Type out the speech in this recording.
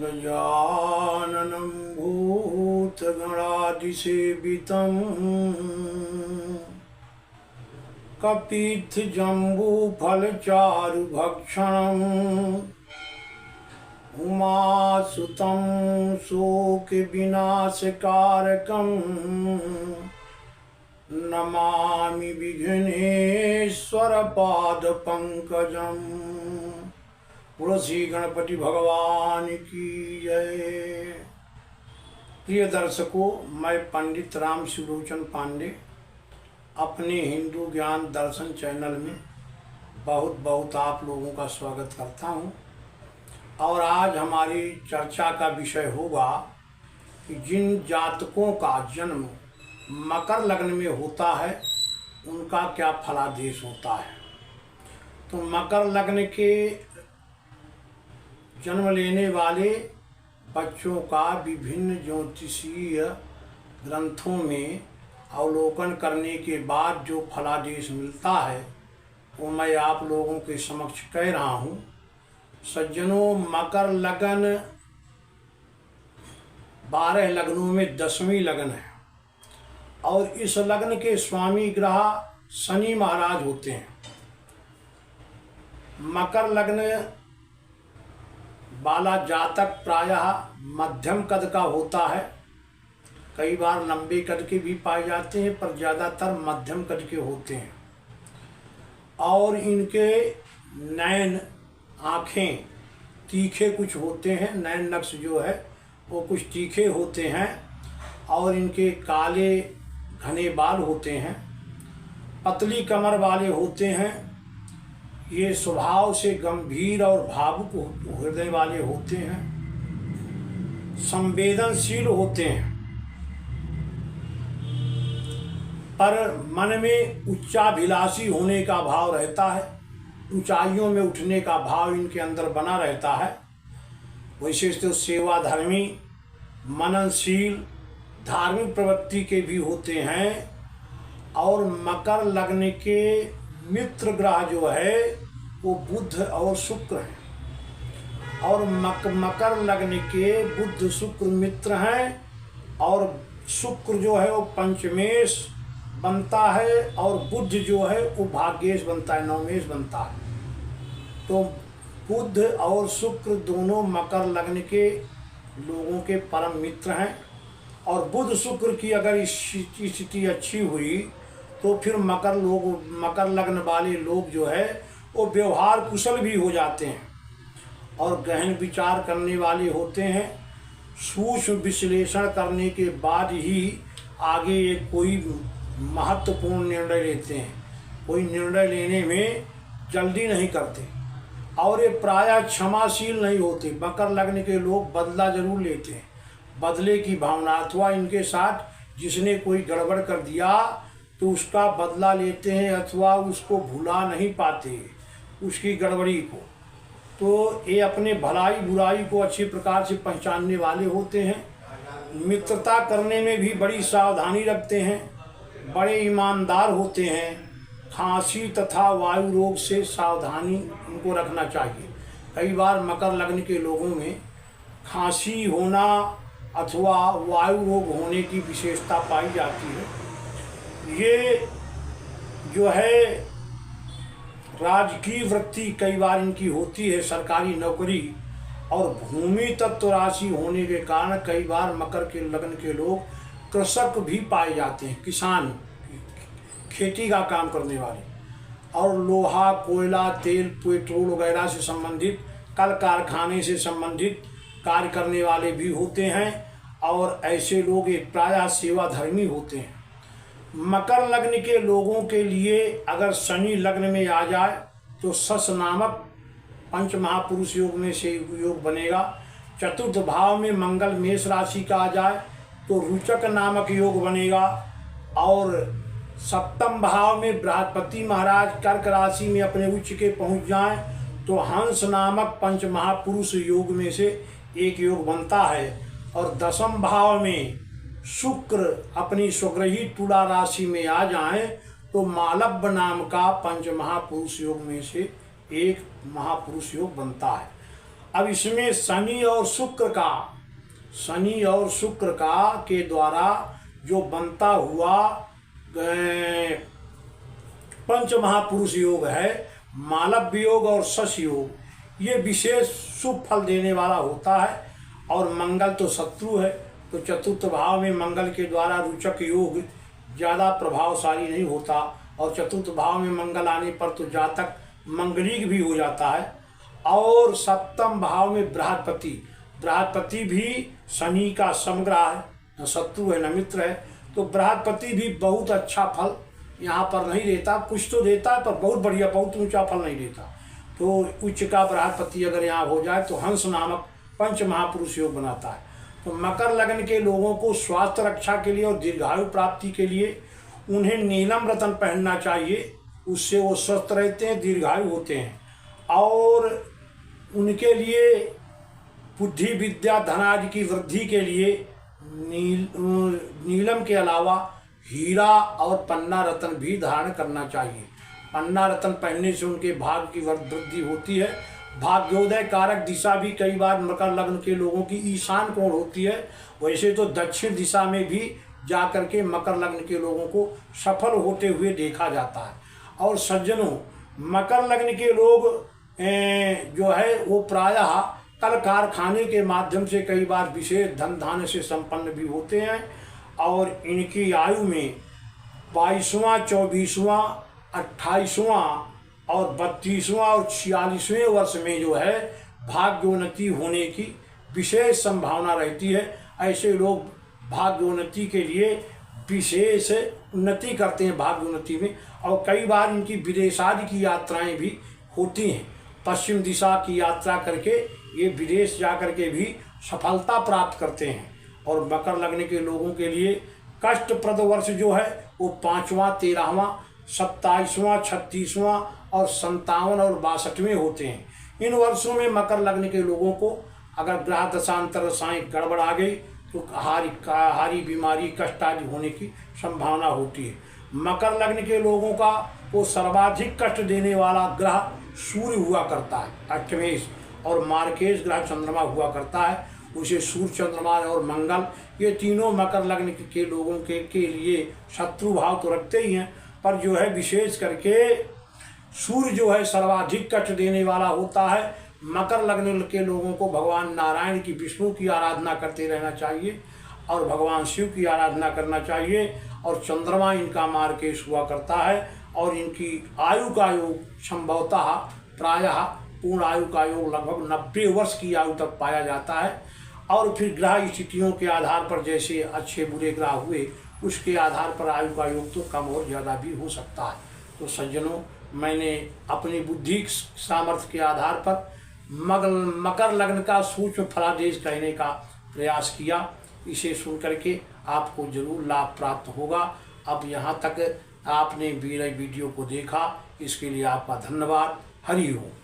गजाननं भूतगणाधिसेवितं कपित्थजम्बूफलचारुभक्षणम् उमासुतं शोकविनाशकारकं नमामि विघ्नेश्वरपादपङ्कजम्। बोलो श्री गणपति भगवान की जय। प्रिय दर्शकों, मैं पंडित राम सुलोचन पांडे अपने हिंदू ज्ञान दर्शन चैनल में बहुत बहुत आप लोगों का स्वागत करता हूं। और आज हमारी चर्चा का विषय होगा कि जिन जातकों का जन्म मकर लग्न में होता है उनका क्या फलादेश होता है। तो मकर लग्न के जन्म लेने वाले बच्चों का विभिन्न ज्योतिषीय ग्रंथों में अवलोकन करने के बाद जो फलादेश मिलता है वो मैं आप लोगों के समक्ष कह रहा हूँ। सज्जनों, मकर लगन 12 लग्नों में 10वीं लगन है और इस लग्न के स्वामी ग्रह शनि महाराज होते हैं। मकर लग्न वाला जातक प्रायः मध्यम कद का होता है। कई बार लंबे कद के भी पाए जाते हैं पर ज़्यादातर मध्यम कद के होते हैं। और इनके नैन आँखें तीखे कुछ होते हैं, नैन नक्श जो है वो कुछ तीखे होते हैं और इनके काले घने बाल होते हैं, पतली कमर वाले होते हैं। ये स्वभाव से गंभीर और भावुक हृदय वाले होते हैं, संवेदनशील होते हैं, पर मन में उच्चाभिलाषी होने का भाव रहता है। ऊंचाइयों में उठने का भाव इनके अंदर बना रहता है। वैसे तो सेवाधर्मी, मननशील, धार्मिक प्रवृत्ति के भी होते हैं। और मकर लग्न के मित्र ग्रह जो है वो बुध और शुक्र हैं। और मकर लग्न के बुध शुक्र मित्र हैं और शुक्र जो है वो पंचमेश बनता है और बुध जो है वो भाग्येश बनता है, नवमेश बनता है। तो बुध और शुक्र दोनों मकर लग्न के लोगों के परम मित्र हैं। और बुध शुक्र की अगर स्थिति अच्छी हुई तो फिर मकर लग्न वाले लोग जो है वो व्यवहार कुशल भी हो जाते हैं और गहन विचार करने वाले होते हैं। सूक्ष्म विश्लेषण करने के बाद ही आगे ये कोई महत्वपूर्ण निर्णय लेते हैं। कोई निर्णय लेने में जल्दी नहीं करते और ये प्रायः क्षमाशील नहीं होते। मकर लग्न के लोग बदला जरूर लेते हैं, बदले की भावना, अथवा इनके साथ जिसने कोई गड़बड़ कर दिया तो उसका बदला लेते हैं अथवा उसको भुला नहीं पाते उसकी गड़बड़ी को। तो ये अपने भलाई बुराई को अच्छी प्रकार से पहचानने वाले होते हैं। मित्रता करने में भी बड़ी सावधानी रखते हैं, बड़े ईमानदार होते हैं। खांसी तथा वायु रोग से सावधानी इनको रखना चाहिए। कई बार मकर लग्न के लोगों में खांसी होना अथवा वायु रोग होने की विशेषता पाई जाती है। ये जो है राजकीय वृत्ति कई बार इनकी होती है, सरकारी नौकरी और भूमि तत्व राशि होने के कारण कई बार मकर के लग्न के लोग कृषक भी पाए जाते हैं, किसान, खेती का काम करने वाले। और लोहा, कोयला, तेल, पेट्रोल वगैरह से संबंधित, कल कारखाने से संबंधित कार्य करने वाले भी होते हैं। और ऐसे लोग एक प्रायः सेवाधर्मी होते हैं। मकर लग्न के लोगों के लिए अगर शनि लग्न में आ जाए तो सस नामक पंच महापुरुष योग में से योग बनेगा। चतुर्थ भाव में मंगल मेष राशि का आ जाए तो रुचक नामक योग बनेगा। और सप्तम भाव में बृहस्पति महाराज कर्क राशि में अपने उच्च के पहुंच जाएं तो हंस नामक पंच महापुरुष योग में से एक योग बनता है। और दसम भाव में शुक्र अपनी स्वग्रही तुला राशि में आ जाएं तो मालव्य नाम का पंच महापुरुष योग में से एक महापुरुष योग बनता है। अब इसमें शनि और शुक्र का के द्वारा जो बनता हुआ पंच महापुरुष योग है, मालव्य योग और शश योग, ये विशेष शुभ फल देने वाला होता है। और मंगल तो शत्रु है, तो चतुर्थ भाव में मंगल के द्वारा रुचक योग ज़्यादा प्रभावशाली नहीं होता, और चतुर्थ भाव में मंगल आने पर तो जातक मंगलिक भी हो जाता है। और सप्तम भाव में बृहस्पति भी शनि का समग्रह है, न शत्रु है न मित्र है, तो बृहस्पति भी बहुत अच्छा फल यहाँ पर नहीं देता, कुछ तो देता है पर बहुत बढ़िया, बहुत ऊंचा फल नहीं देता। तो उच्च का बृहस्पति अगर यहाँ हो जाए तो हंस नामक पंच महापुरुष योग बनाता है। तो मकर लग्न के लोगों को स्वास्थ्य रक्षा के लिए और दीर्घायु प्राप्ति के लिए उन्हें नीलम रत्न पहनना चाहिए, उससे वो स्वस्थ रहते हैं, दीर्घायु होते हैं। और उनके लिए बुद्धि विद्या धनादि की वृद्धि के लिए नीलम के अलावा हीरा और पन्ना रत्न भी धारण करना चाहिए। पन्ना रत्न पहनने से उनके भाग्य की वृद्धि होती है। भाग्योदय कारक दिशा भी कई बार मकर लग्न के लोगों की ईशान कोण होती है, वैसे तो दक्षिण दिशा में भी जाकर के मकर लग्न के लोगों को सफल होते हुए देखा जाता है। और सज्जनों, मकर लग्न के लोग जो है वो प्रायः कल कारखाने के माध्यम से कई बार विशेष धन धान्य से संपन्न भी होते हैं। और इनकी आयु में 22वां 24वां 28वां और 32वां और 46वें वर्ष में जो है भाग्योन्नति होने की विशेष संभावना रहती है। ऐसे लोग भाग्योन्नति के लिए विशेष उन्नति करते हैं भाग्योन्नति में, और कई बार इनकी विदेशादि की यात्राएं भी होती हैं। पश्चिम दिशा की यात्रा करके ये विदेश जा कर के भी सफलता प्राप्त करते हैं। और मकर लग्न के लोगों के लिए कष्टप्रद वर्ष जो है वो 5वां 13वां 27वां 36वां और 57 और 62वें होते हैं। इन वर्षों में मकर लग्न के लोगों को अगर ग्रह दशांतर दशाएं गड़बड़ आ गई तो हारी बीमारी कष्ट आदि होने की संभावना होती है। मकर लग्न के लोगों का वो सर्वाधिक कष्ट देने वाला ग्रह सूर्य हुआ करता है, अष्टमेश, और मार्केश ग्रह चंद्रमा हुआ करता है। उसे सूर्य चंद्रमा और मंगल ये तीनों मकर लग्न के लोगों के लिए शत्रु भाव तो रखते ही हैं, पर जो है विशेष करके सूर्य जो है सर्वाधिक कष्ट देने वाला होता है। मकर लग्न के लोगों को भगवान नारायण की विष्णु की आराधना करते रहना चाहिए और भगवान शिव की आराधना करना चाहिए। और चंद्रमा इनका मार्केश हुआ करता है और इनकी आयु का योग संभवतः प्रायः पूर्ण आयु का योग लगभग 90 वर्ष की आयु तक पाया जाता है। और फिर ग्रह स्थितियों के आधार पर जैसे अच्छे बुरे ग्रह हुए उसके आधार पर आयु का योग तो कम और ज़्यादा भी हो सकता है। तो सज्जनों, मैंने अपनी बुद्धि सामर्थ्य के आधार पर मकर लग्न का सूक्ष्म फलादेश कहने का प्रयास किया। इसे सुन करके आपको जरूर लाभ प्राप्त होगा। अब यहाँ तक आपने मेरे वीडियो को देखा, इसके लिए आपका धन्यवाद। हरि ओम।